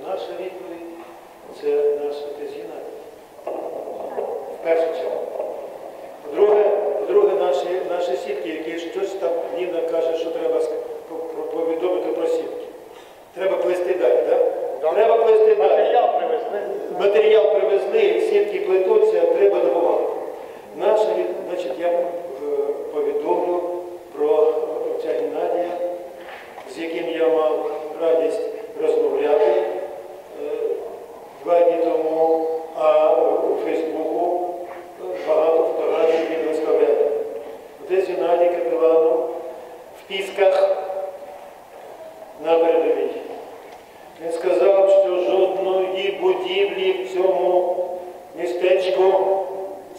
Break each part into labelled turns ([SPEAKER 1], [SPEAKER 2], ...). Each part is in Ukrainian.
[SPEAKER 1] наша відповідь – це наш отець Геннадій. В першу чергу. По-друге, наші сітки, які щось там Ніна каже, що треба повідомити про сітки. Треба плести далі, так? Да? Треба плести далі.
[SPEAKER 2] Матеріал привезли.
[SPEAKER 1] Матеріал привезли, сітки плетуться, треба допомагати. Значить, я повідомлю про отця Геннадія, з яким я мав радість розмовляти 2 дні тому, а у Фейсбуку багато фотографій він виставляє. Отець Геннадій капеланом в Пісках на передовій. Він сказав, що жодної будівлі в цьому містечку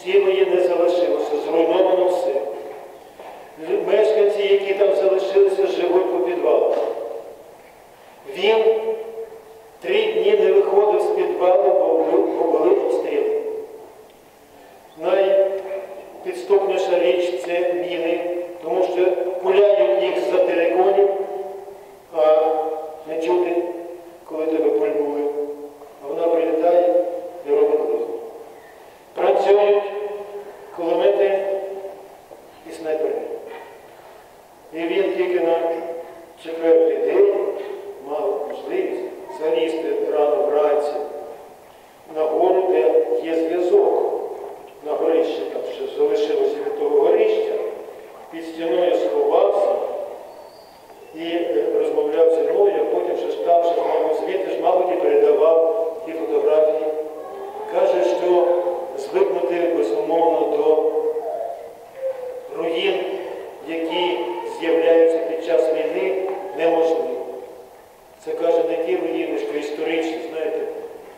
[SPEAKER 1] цілої не залишилося, зруйновано все. Мешканці, які там залишилися, живуть по підвалах. Він 3 дні не виходив з підвалу, бо були обстріли. Найпідступніша річ – це міни, тому що пуляють їх з-за териконів, а не чути, коли тебе пульнули. А вона прилітає і робить лихо. Працюють кулемети і снайпери. І він тільки на 4-й день мав можливість залізти рано вранці на гору, де є зв'язок на горищі, там ще залишилося від того горища, під стіною сховався і розмовляв зі мною, а потім ще ставши, звідти ж, мабуть, і передавав ті фотографії. Каже, що звикнути, безумовно, до руїн, які з'являються під час війни, неможливо. Це, каже, не ті руїни, що історичні, знаєте,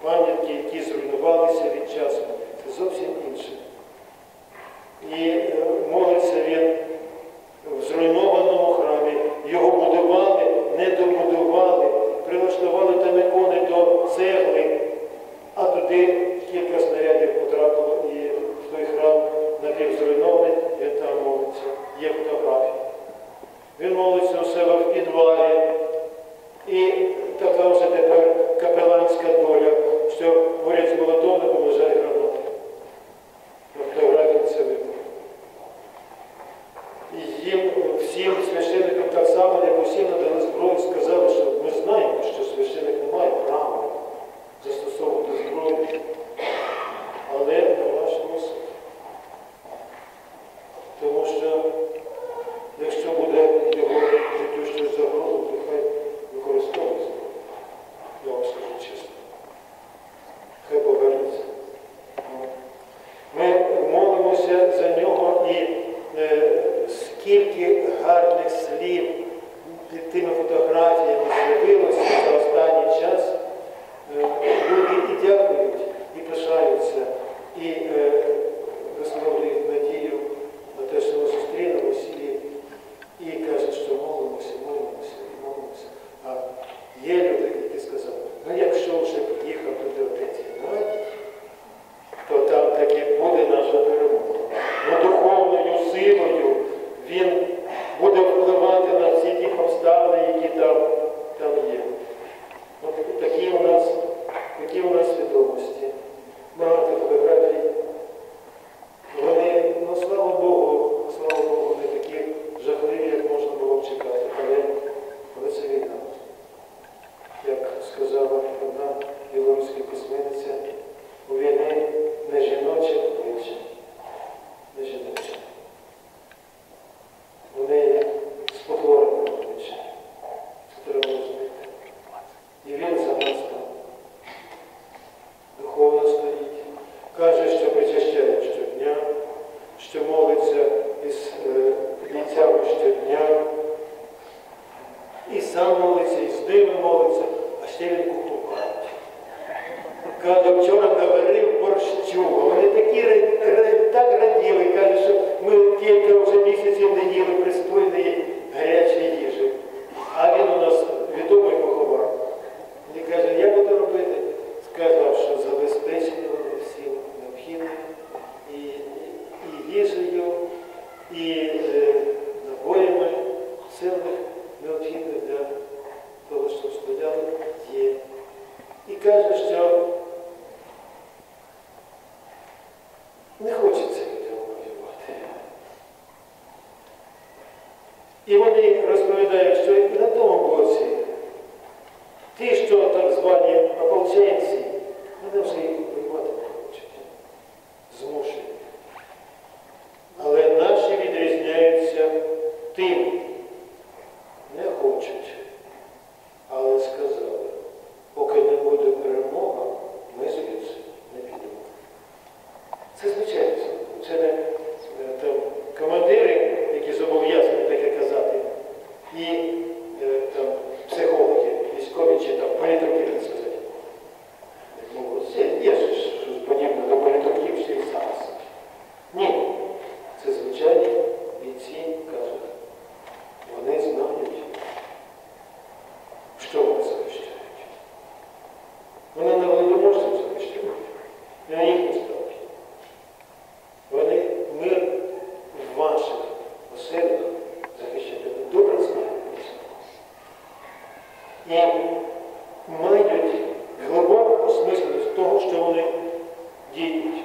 [SPEAKER 1] пам'ятки, які зруйнувалися від часу. Це зовсім інше. І молиться він в зруйнованому храмі. Його будували, не добудували, прилаштували там ікони до цегли, а туди кілька снарядів потрапило і в той храм напівзруйнований, він там молиться. Є фотографії. Він молиться у себе в підвалі. І така вже тепер капеланська доля, що поряд з молотовником лежать гранати. На фотографії це видно. І їм, всім священникам так само, як усім надали зброю, сказали, що ми знаємо, що священник не має права застосовувати зброю, але на наш розсуд. Тому що, якщо буде його життю щось загрозу, то хай використовує зброю. Я вам скажу чесно. Хай повернеться. Ми молимося за нього і скільки гарних слів під тими фотографіями з'явилося за останній час. Люди і дякують, і пишаються, і висловлюють надію на те, що ми зустрінемось, і кажуть, що молимося, молимося, і молимося. А є люди, які сказали, ну якщо вже приїхав туди отець Геннадій, то там таки буде наша перемога. Ну, духовною силою він буде впливати на всі ті обставини, які там є. От такі у нас відомості. Багато фотографій. Вони, ну, слава Богу, не такі жахливі, як можна було б чекати. Але це війна. Як сказала одна білоруська письменниця, у війни не жіноче обличчя, не жіноче. У неї спотворене обличчя. Це треба розуміти. І він за нас там духовно стоїть. Каже, що причащає щодня, що молиться із бійцями щодня. І сам молиться, і з ними молиться, а ще він купував. Каже, вчора наварив борщу. Вони так раділи, каже, що ми кілька вже місяців не їли пристойної гарячої їжі. А він у нас відомий поховав. І каже, я буду робити. Сказав, що забезпечені вони всім необхідним і їжею, і набоями сильних необхідних для того, щоб стояли, є. І каже, що не хочеться людям воювати. І вони розповідають, що і на тому боці ті, що так звані ополченці, вони вже і воювати не хочуть. Змушені. Але наші відрізняються тим, не хочуть. Але сказали, поки не буде перемога, ми звідси не підемо. Це звичайно. Це не там, командири, які зобов'язані таке казати, і там, психологи, військові чи там, політруки, так сказати. Є ж щось подібне до політруків ще й зараз. Ні. Це звичайні бійці кажуть. Вони знають, що вони захищають. Вони не володоможців захищають. І на їхній справі. Вони мир в ваших оселях захищають. Вони добре знають. І мають глибоку осмисленість того, що вони діють.